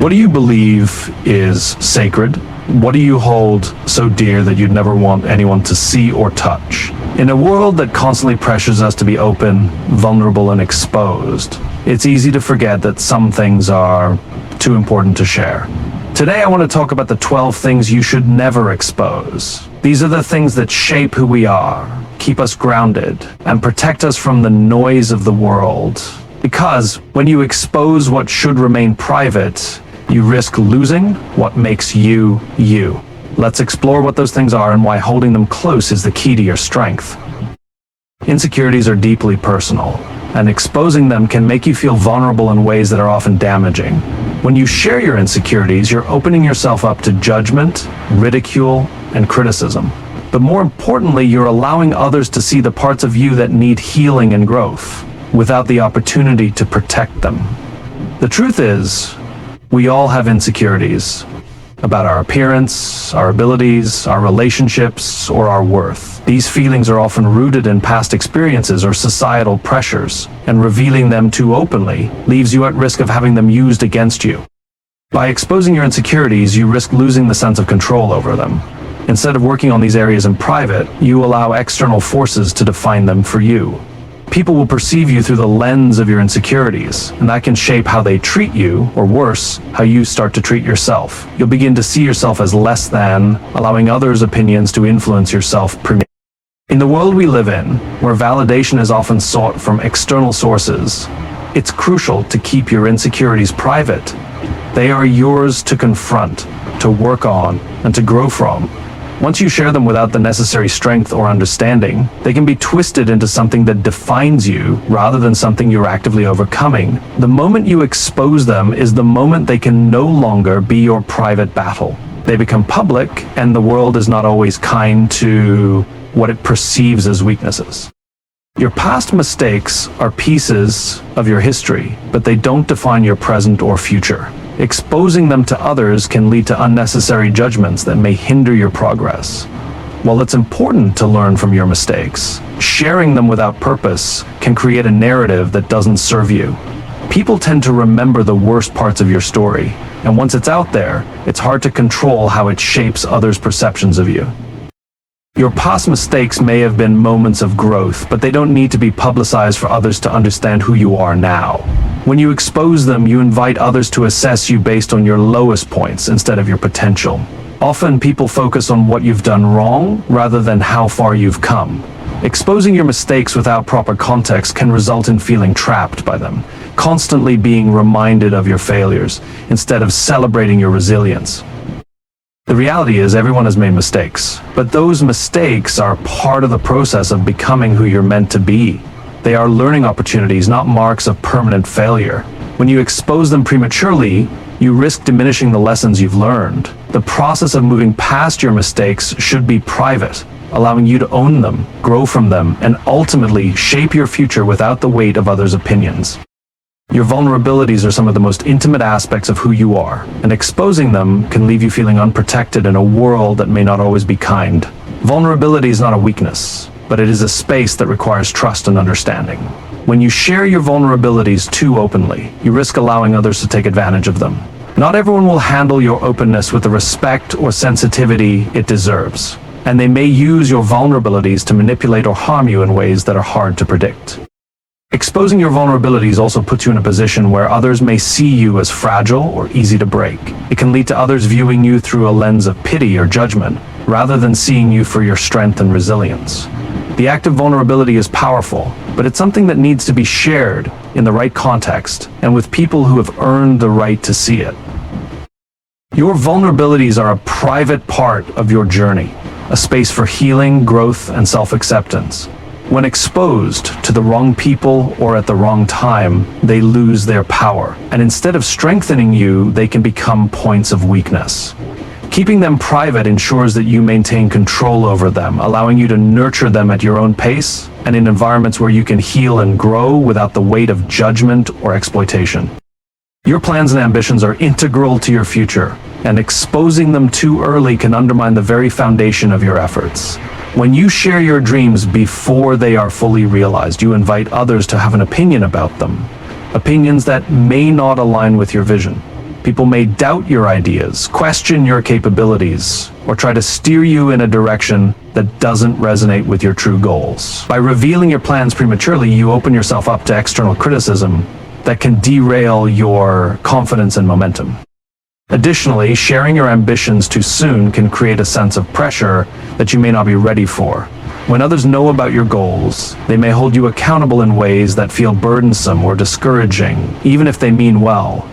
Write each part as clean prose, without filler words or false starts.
What do you believe is sacred? What do you hold so dear that you'd never want anyone to see or touch? In a world that constantly pressures us to be open, vulnerable, and exposed, it's easy to forget that some things are too important to share. Today I want to talk about the 12 things you should never expose. These are the things that shape who we are, keep us grounded, and protect us from the noise of the world. Because when you expose what should remain private, you risk losing what makes you, you. Let's explore what those things are and why holding them close is the key to your strength. Insecurities are deeply personal, and exposing them can make you feel vulnerable in ways that are often damaging. When you share your insecurities, you're opening yourself up to judgment, ridicule, and criticism. But more importantly, you're allowing others to see the parts of you that need healing and growth, without the opportunity to protect them. The truth is, we all have insecurities about our appearance, our abilities, our relationships, or our worth. These feelings are often rooted in past experiences or societal pressures, and revealing them too openly leaves you at risk of having them used against you. By exposing your insecurities, you risk losing the sense of control over them. Instead of working on these areas in private, you allow external forces to define them for you. People will perceive you through the lens of your insecurities, and that can shape how they treat you, or worse, how you start to treat yourself. You'll begin to see yourself as less than, allowing others' opinions to influence your self-perception. In the world we live in, where validation is often sought from external sources, it's crucial to keep your insecurities private. They are yours to confront, to work on, and to grow from. Once you share them without the necessary strength or understanding, they can be twisted into something that defines you rather than something you're actively overcoming. The moment you expose them is the moment they can no longer be your private battle. They become public, and the world is not always kind to what it perceives as weaknesses. Your past mistakes are pieces of your history, but they don't define your present or future. Exposing them to others can lead to unnecessary judgments that may hinder your progress. While it's important to learn from your mistakes, sharing them without purpose can create a narrative that doesn't serve you. People tend to remember the worst parts of your story, and once it's out there, it's hard to control how it shapes others' perceptions of you. Your past mistakes may have been moments of growth, but they don't need to be publicized for others to understand who you are now. When you expose them, you invite others to assess you based on your lowest points instead of your potential. Often people focus on what you've done wrong rather than how far you've come. Exposing your mistakes without proper context can result in feeling trapped by them, constantly being reminded of your failures instead of celebrating your resilience. The reality is everyone has made mistakes, but those mistakes are part of the process of becoming who you're meant to be. They are learning opportunities, not marks of permanent failure. When you expose them prematurely, you risk diminishing the lessons you've learned. The process of moving past your mistakes should be private, allowing you to own them, grow from them, and ultimately shape your future without the weight of others' opinions. Your vulnerabilities are some of the most intimate aspects of who you are, and exposing them can leave you feeling unprotected in a world that may not always be kind. Vulnerability is not a weakness, but it is a space that requires trust and understanding. When you share your vulnerabilities too openly, you risk allowing others to take advantage of them. Not everyone will handle your openness with the respect or sensitivity it deserves, and they may use your vulnerabilities to manipulate or harm you in ways that are hard to predict. Exposing your vulnerabilities also puts you in a position where others may see you as fragile or easy to break. It can lead to others viewing you through a lens of pity or judgment, rather than seeing you for your strength and resilience. The act of vulnerability is powerful, but it's something that needs to be shared in the right context and with people who have earned the right to see it. Your vulnerabilities are a private part of your journey, a space for healing, growth, and self-acceptance. When exposed to the wrong people or at the wrong time, they lose their power, and instead of strengthening you, they can become points of weakness. Keeping them private ensures that you maintain control over them, allowing you to nurture them at your own pace and in environments where you can heal and grow without the weight of judgment or exploitation. Your plans and ambitions are integral to your future, and exposing them too early can undermine the very foundation of your efforts. When you share your dreams before they are fully realized, you invite others to have an opinion about them, opinions that may not align with your vision. People may doubt your ideas, question your capabilities, or try to steer you in a direction that doesn't resonate with your true goals. By revealing your plans prematurely, you open yourself up to external criticism that can derail your confidence and momentum. Additionally, sharing your ambitions too soon can create a sense of pressure that you may not be ready for. When others know about your goals, they may hold you accountable in ways that feel burdensome or discouraging, even if they mean well.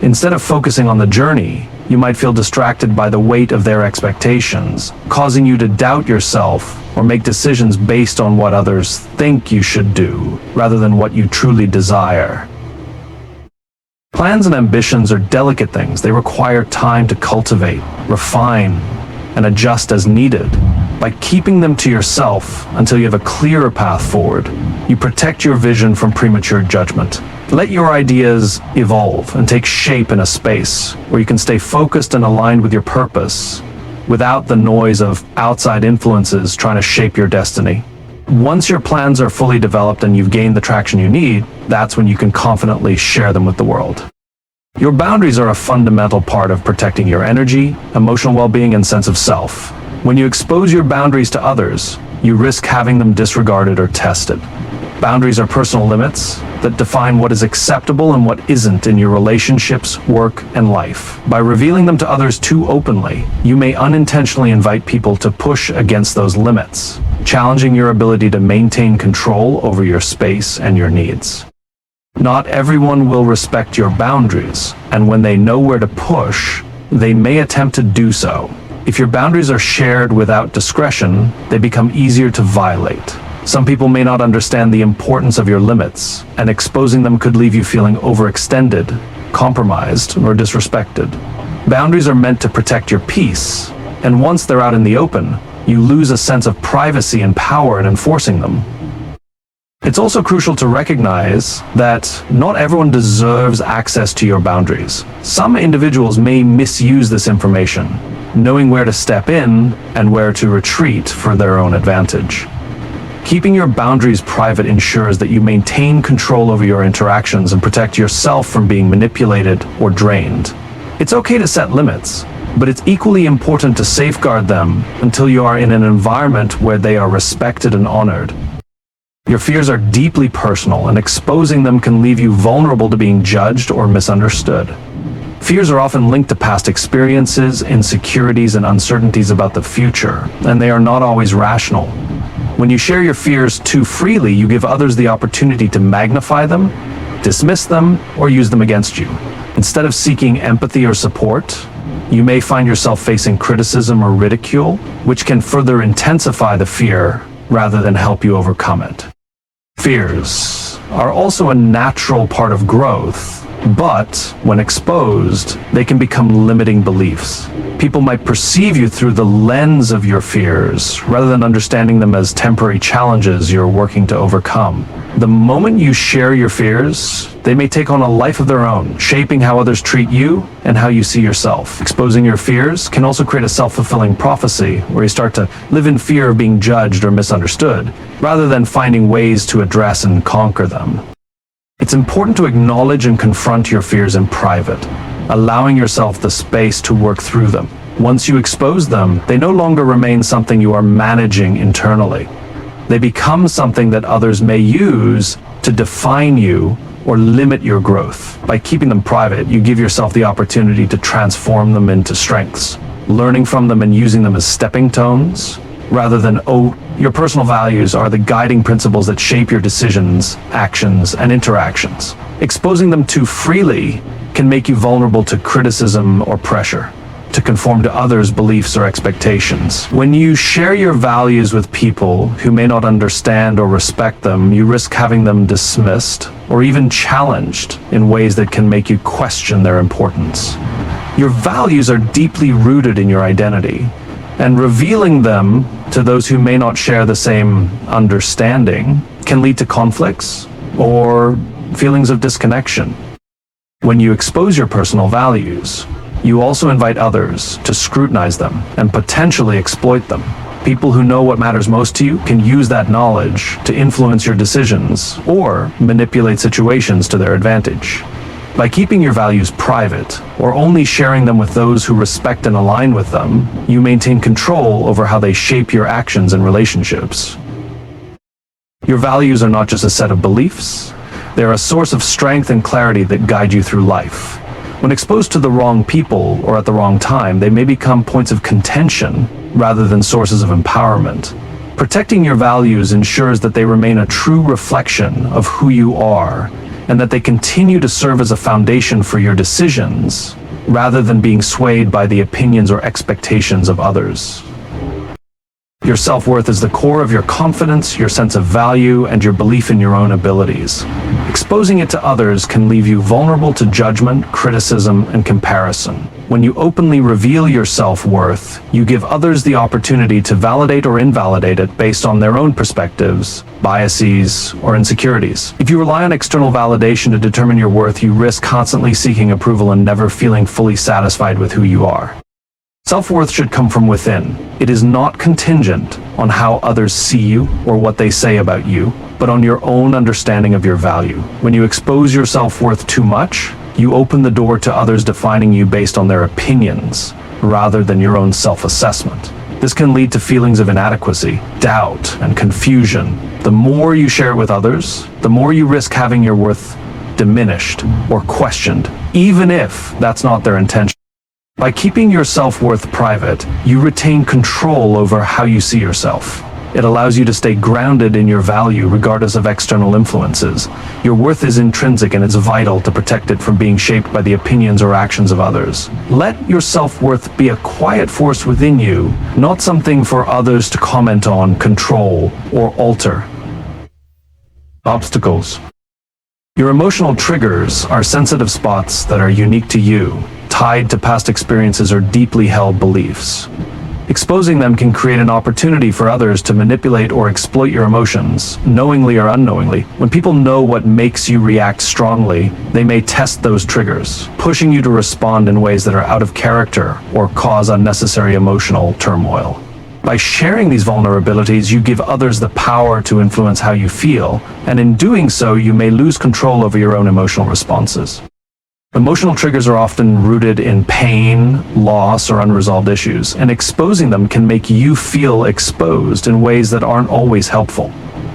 Instead of focusing on the journey, you might feel distracted by the weight of their expectations, causing you to doubt yourself or make decisions based on what others think you should do, rather than what you truly desire. Plans and ambitions are delicate things. They require time to cultivate, refine, and adjust as needed. By keeping them to yourself until you have a clearer path forward, you protect your vision from premature judgment. Let your ideas evolve and take shape in a space where you can stay focused and aligned with your purpose without the noise of outside influences trying to shape your destiny. Once your plans are fully developed and you've gained the traction you need, that's when you can confidently share them with the world. Your boundaries are a fundamental part of protecting your energy, emotional well-being, and sense of self. When you expose your boundaries to others, you risk having them disregarded or tested. Boundaries are personal limits that define what is acceptable and what isn't in your relationships, work, and life. By revealing them to others too openly, you may unintentionally invite people to push against those limits, challenging your ability to maintain control over your space and your needs. Not everyone will respect your boundaries, and when they know where to push, they may attempt to do so. If your boundaries are shared without discretion, they become easier to violate. Some people may not understand the importance of your limits, and exposing them could leave you feeling overextended, compromised, or disrespected. Boundaries are meant to protect your peace, and once they're out in the open, you lose a sense of privacy and power in enforcing them. It's also crucial to recognize that not everyone deserves access to your boundaries. Some individuals may misuse this information, knowing where to step in and where to retreat for their own advantage. Keeping your boundaries private ensures that you maintain control over your interactions and protect yourself from being manipulated or drained. It's okay to set limits, but it's equally important to safeguard them until you are in an environment where they are respected and honored. Your fears are deeply personal, and exposing them can leave you vulnerable to being judged or misunderstood. Fears are often linked to past experiences, insecurities, and uncertainties about the future, and they are not always rational. When you share your fears too freely, you give others the opportunity to magnify them, dismiss them, or use them against you. Instead of seeking empathy or support, you may find yourself facing criticism or ridicule, which can further intensify the fear rather than help you overcome it. Fears are also a natural part of growth, but when exposed, they can become limiting beliefs. People might perceive you through the lens of your fears, rather than understanding them as temporary challenges you're working to overcome. The moment you share your fears, they may take on a life of their own, shaping how others treat you and how you see yourself. Exposing your fears can also create a self-fulfilling prophecy, where you start to live in fear of being judged or misunderstood, rather than finding ways to address and conquer them. It's important to acknowledge and confront your fears in private, allowing yourself the space to work through them. Once you expose them, they no longer remain something you are managing internally. They become something that others may use to define you or limit your growth. By keeping them private, you give yourself the opportunity to transform them into strengths, learning from them and using them as stepping stones, rather than, your personal values are the guiding principles that shape your decisions, actions, and interactions. Exposing them too freely can make you vulnerable to criticism or pressure to conform to others' beliefs or expectations. When you share your values with people who may not understand or respect them, you risk having them dismissed or even challenged in ways that can make you question their importance. Your values are deeply rooted in your identity, and revealing them to those who may not share the same understanding can lead to conflicts or feelings of disconnection. When you expose your personal values, you also invite others to scrutinize them and potentially exploit them. People who know what matters most to you can use that knowledge to influence your decisions or manipulate situations to their advantage. By keeping your values private, or only sharing them with those who respect and align with them, you maintain control over how they shape your actions and relationships. Your values are not just a set of beliefs, they are a source of strength and clarity that guide you through life. When exposed to the wrong people or at the wrong time, they may become points of contention rather than sources of empowerment. Protecting your values ensures that they remain a true reflection of who you are, and that they continue to serve as a foundation for your decisions, rather than being swayed by the opinions or expectations of others. Your self-worth is the core of your confidence, your sense of value, and your belief in your own abilities. Exposing it to others can leave you vulnerable to judgment, criticism, and comparison. When you openly reveal your self-worth, you give others the opportunity to validate or invalidate it based on their own perspectives, biases, or insecurities. If you rely on external validation to determine your worth, you risk constantly seeking approval and never feeling fully satisfied with who you are. Self-worth should come from within. It is not contingent on how others see you or what they say about you, but on your own understanding of your value. When you expose your self-worth too much, you open the door to others defining you based on their opinions, rather than your own self-assessment. This can lead to feelings of inadequacy, doubt, and confusion. The more you share it with others, the more you risk having your worth diminished or questioned, even if that's not their intention. By keeping your self-worth private, you retain control over how you see yourself. It allows you to stay grounded in your value regardless of external influences. Your worth is intrinsic, and it's vital to protect it from being shaped by the opinions or actions of others. Let your self-worth be a quiet force within you, not something for others to comment on, control, or alter. Obstacles. Your emotional triggers are sensitive spots that are unique to you, tied to past experiences or deeply held beliefs. Exposing them can create an opportunity for others to manipulate or exploit your emotions, knowingly or unknowingly. When people know what makes you react strongly, they may test those triggers, pushing you to respond in ways that are out of character or cause unnecessary emotional turmoil. By sharing these vulnerabilities, you give others the power to influence how you feel, and in doing so, you may lose control over your own emotional responses. Emotional triggers are often rooted in pain, loss, or unresolved issues, and exposing them can make you feel exposed in ways that aren't always helpful.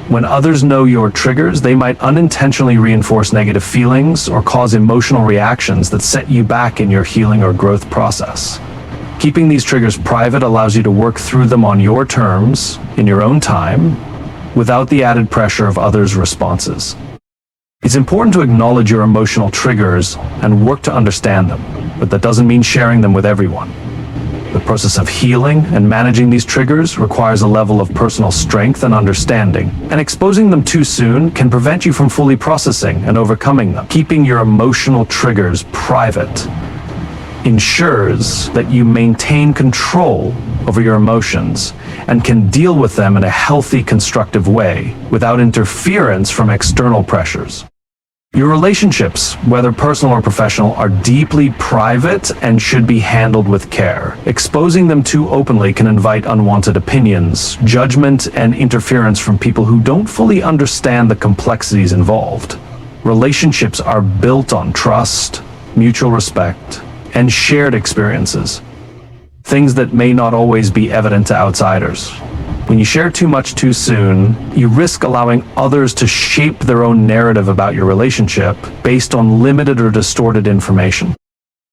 When others know your triggers, they might unintentionally reinforce negative feelings or cause emotional reactions that set you back in your healing or growth process. Keeping these triggers private allows you to work through them on your terms, in your own time, without the added pressure of others' responses. It's important to acknowledge your emotional triggers and work to understand them, but that doesn't mean sharing them with everyone. The process of healing and managing these triggers requires a level of personal strength and understanding, and exposing them too soon can prevent you from fully processing and overcoming them. Keeping your emotional triggers private ensures that you maintain control over your emotions and can deal with them in a healthy, constructive way without interference from external pressures. Your relationships, whether personal or professional, are deeply private and should be handled with care. Exposing them too openly can invite unwanted opinions, judgment, and interference from people who don't fully understand the complexities involved. Relationships are built on trust, mutual respect, and shared experiences, things that may not always be evident to outsiders. When you share too much too soon, you risk allowing others to shape their own narrative about your relationship based on limited or distorted information.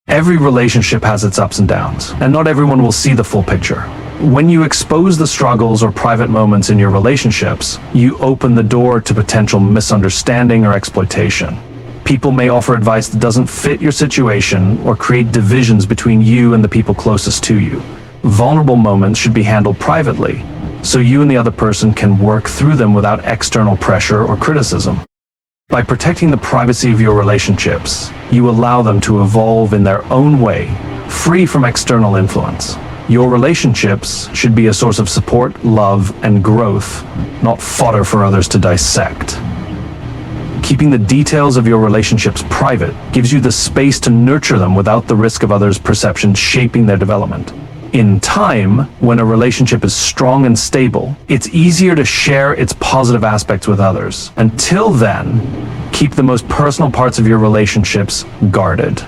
Every relationship has its ups and downs, and not everyone will see the full picture. When you expose the struggles or private moments in your relationships, you open the door to potential misunderstanding or exploitation. People may offer advice that doesn't fit your situation or create divisions between you and the people closest to you. Vulnerable moments should be handled privately, so you and the other person can work through them without external pressure or criticism. By protecting the privacy of your relationships, you allow them to evolve in their own way, free from external influence. Your relationships should be a source of support, love, and growth, not fodder for others to dissect. Keeping the details of your relationships private gives you the space to nurture them without the risk of others' perceptions shaping their development. In time, when a relationship is strong and stable, it's easier to share its positive aspects with others. Until then, Keep the most personal parts of your relationships guarded.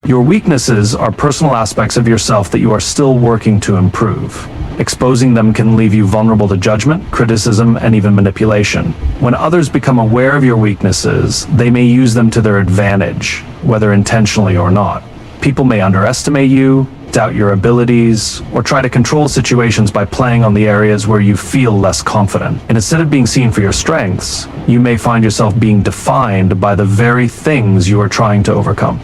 Your weaknesses are personal aspects of yourself that you are still working to improve. Exposing them can leave you vulnerable to judgment, criticism, and even manipulation. When others become aware of your weaknesses, they may use them to their advantage, whether intentionally or not. People may underestimate you, doubt your abilities, or try to control situations by playing on the areas where you feel less confident. And instead of being seen for your strengths, you may find yourself being defined by the very things you are trying to overcome.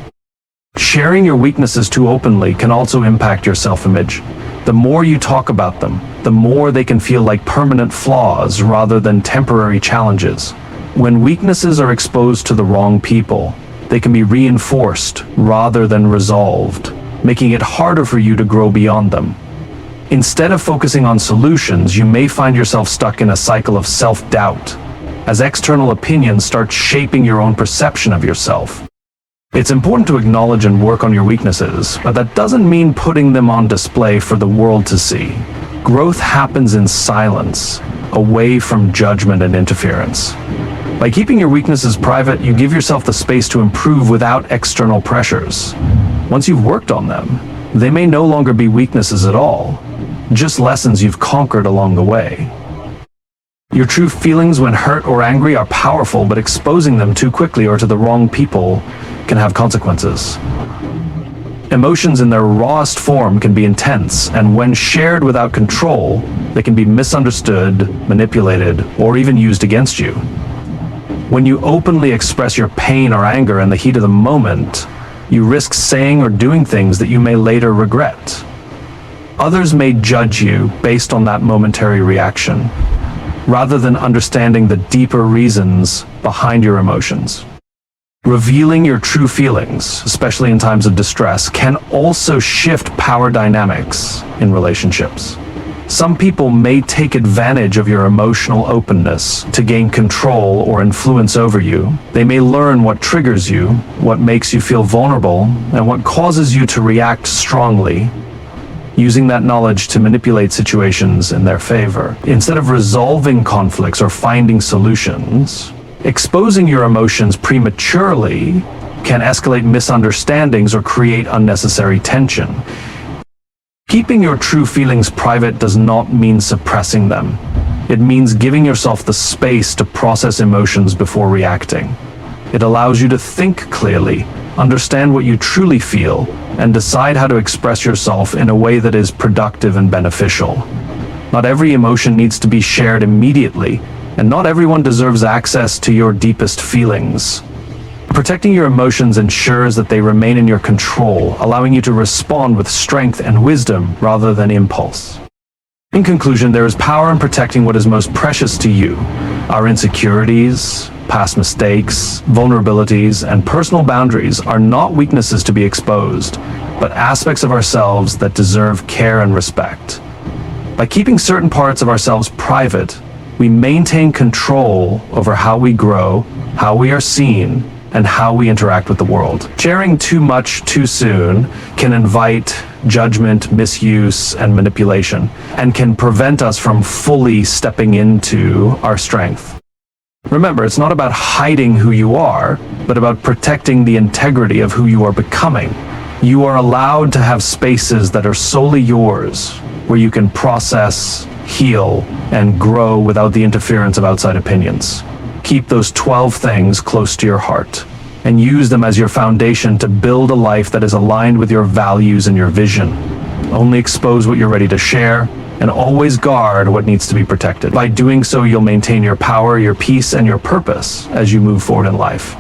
Sharing your weaknesses too openly can also impact your self-image. The more you talk about them, the more they can feel like permanent flaws rather than temporary challenges. When weaknesses are exposed to the wrong people, they can be reinforced rather than resolved, making it harder for you to grow beyond them. Instead of focusing on solutions, you may find yourself stuck in a cycle of self-doubt, as external opinions start shaping your own perception of yourself. It's important to acknowledge and work on your weaknesses, but that doesn't mean putting them on display for the world to see. Growth happens in silence, away from judgment and interference. By keeping your weaknesses private, you give yourself the space to improve without external pressures. Once you've worked on them, they may no longer be weaknesses at all, just lessons you've conquered along the way. Your true feelings when hurt or angry are powerful, but exposing them too quickly or to the wrong people can have consequences. Emotions in their rawest form can be intense, and when shared without control, they can be misunderstood, manipulated, or even used against you. When you openly express your pain or anger in the heat of the moment, you risk saying or doing things that you may later regret. Others may judge you based on that momentary reaction, rather than understanding the deeper reasons behind your emotions. Revealing your true feelings, especially in times of distress, can also shift power dynamics in relationships. Some people may take advantage of your emotional openness to gain control or influence over you. They may learn what triggers you, what makes you feel vulnerable, and what causes you to react strongly, using that knowledge to manipulate situations in their favor. Instead of resolving conflicts or finding solutions, exposing your emotions prematurely can escalate misunderstandings or create unnecessary tension. Keeping your true feelings private does not mean suppressing them. It means giving yourself the space to process emotions before reacting. It allows you to think clearly, understand what you truly feel, and decide how to express yourself in a way that is productive and beneficial. Not every emotion needs to be shared immediately, and not everyone deserves access to your deepest feelings. Protecting your emotions ensures that they remain in your control, allowing you to respond with strength and wisdom rather than impulse. In conclusion, there is power in protecting what is most precious to you. Our insecurities, past mistakes, vulnerabilities, and personal boundaries are not weaknesses to be exposed, but aspects of ourselves that deserve care and respect. By keeping certain parts of ourselves private, we maintain control over how we grow, how we are seen, and how we interact with the world. Sharing too much too soon can invite judgment, misuse, and manipulation, and can prevent us from fully stepping into our strength. Remember, it's not about hiding who you are, but about protecting the integrity of who you are becoming. You are allowed to have spaces that are solely yours, where you can process, heal, and grow without the interference of outside opinions. Keep those 12 things close to your heart, and use them as your foundation to build a life that is aligned with your values and your vision. Only expose what you're ready to share, and always guard what needs to be protected. By doing so, you'll maintain your power, your peace, and your purpose as you move forward in life.